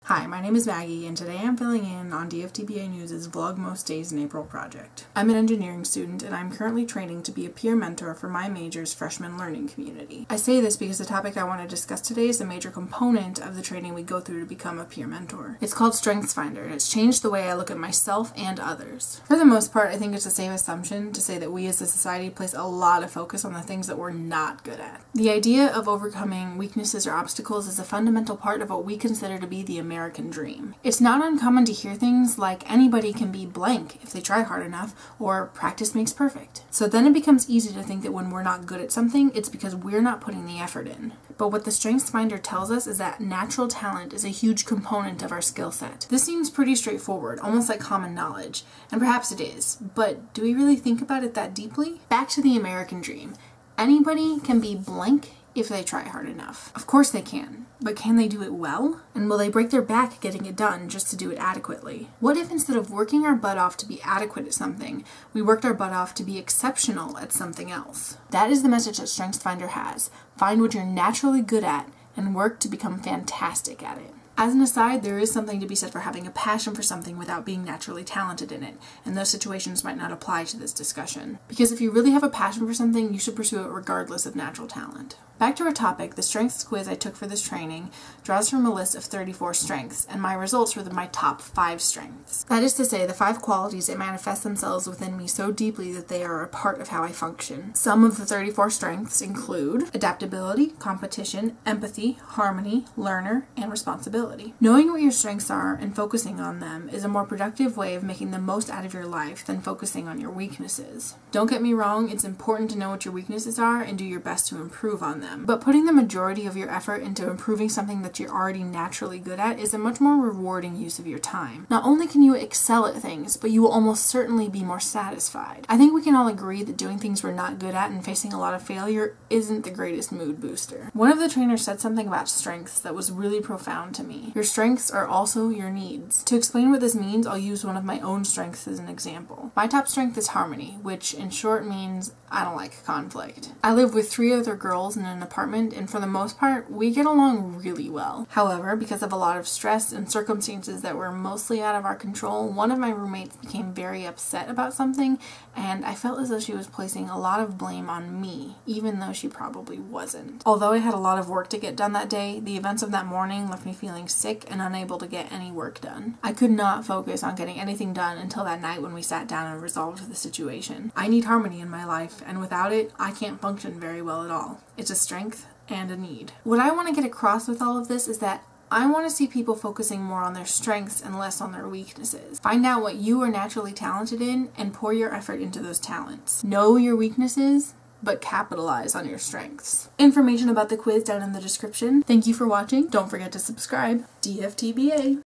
Hi, my name is Maggie, and today I'm filling in on DFTBA News' Vlog Most Days in April project. I'm an engineering student, and I'm currently training to be a peer mentor for my major's freshman learning community. I say this because the topic I want to discuss today is a major component of the training we go through to become a peer mentor. It's called StrengthsFinder, and it's changed the way I look at myself and others. For the most part, I think it's a safe assumption to say that we as a society place a lot of focus on the things that we're not good at. The idea of overcoming weaknesses or obstacles is a fundamental part of what we consider to be the American dream. It's not uncommon to hear things like anybody can be blank if they try hard enough, or practice makes perfect. So then it becomes easy to think that when we're not good at something, it's because we're not putting the effort in. But what the StrengthsFinder tells us is that natural talent is a huge component of our skill set. This seems pretty straightforward, almost like common knowledge, and perhaps it is, but do we really think about it that deeply? Back to the American dream. Anybody can be blank if they try hard enough. Of course they can, but can they do it well? And will they break their back getting it done just to do it adequately? What if instead of working our butt off to be adequate at something, we worked our butt off to be exceptional at something else? That is the message that StrengthsFinder has. Find what you're naturally good at and work to become fantastic at it. As an aside, there is something to be said for having a passion for something without being naturally talented in it, and those situations might not apply to this discussion. Because if you really have a passion for something, you should pursue it regardless of natural talent. Back to our topic, the strengths quiz I took for this training draws from a list of 34 strengths, and my results were my top 5 strengths. That is to say, the 5 qualities that manifest themselves within me so deeply that they are a part of how I function. Some of the 34 strengths include adaptability, competition, empathy, harmony, learner, and responsibility. Knowing what your strengths are and focusing on them is a more productive way of making the most out of your life than focusing on your weaknesses. Don't get me wrong, it's important to know what your weaknesses are and do your best to improve on them. But putting the majority of your effort into improving something that you're already naturally good at is a much more rewarding use of your time. Not only can you excel at things, but you will almost certainly be more satisfied. I think we can all agree that doing things we're not good at and facing a lot of failure isn't the greatest mood booster. One of the trainers said something about strengths that was really profound to me. Your strengths are also your needs. To explain what this means, I'll use one of my own strengths as an example. My top strength is harmony, which in short means I don't like conflict. I live with 3 other girls in an apartment, and for the most part, we get along really well. However, because of a lot of stress and circumstances that were mostly out of our control, one of my roommates became very upset about something, and I felt as though she was placing a lot of blame on me, even though she probably wasn't. Although I had a lot of work to get done that day, the events of that morning left me feeling sick and unable to get any work done. I could not focus on getting anything done until that night when we sat down and resolved the situation. I need harmony in my life, and without it, I can't function very well at all. It's a strength and a need. What I want to get across with all of this is that I want to see people focusing more on their strengths and less on their weaknesses. Find out what you are naturally talented in and pour your effort into those talents. Know your weaknesses, but capitalize on your strengths. Information about the quiz down in the description. Thank you for watching. Don't forget to subscribe. DFTBA.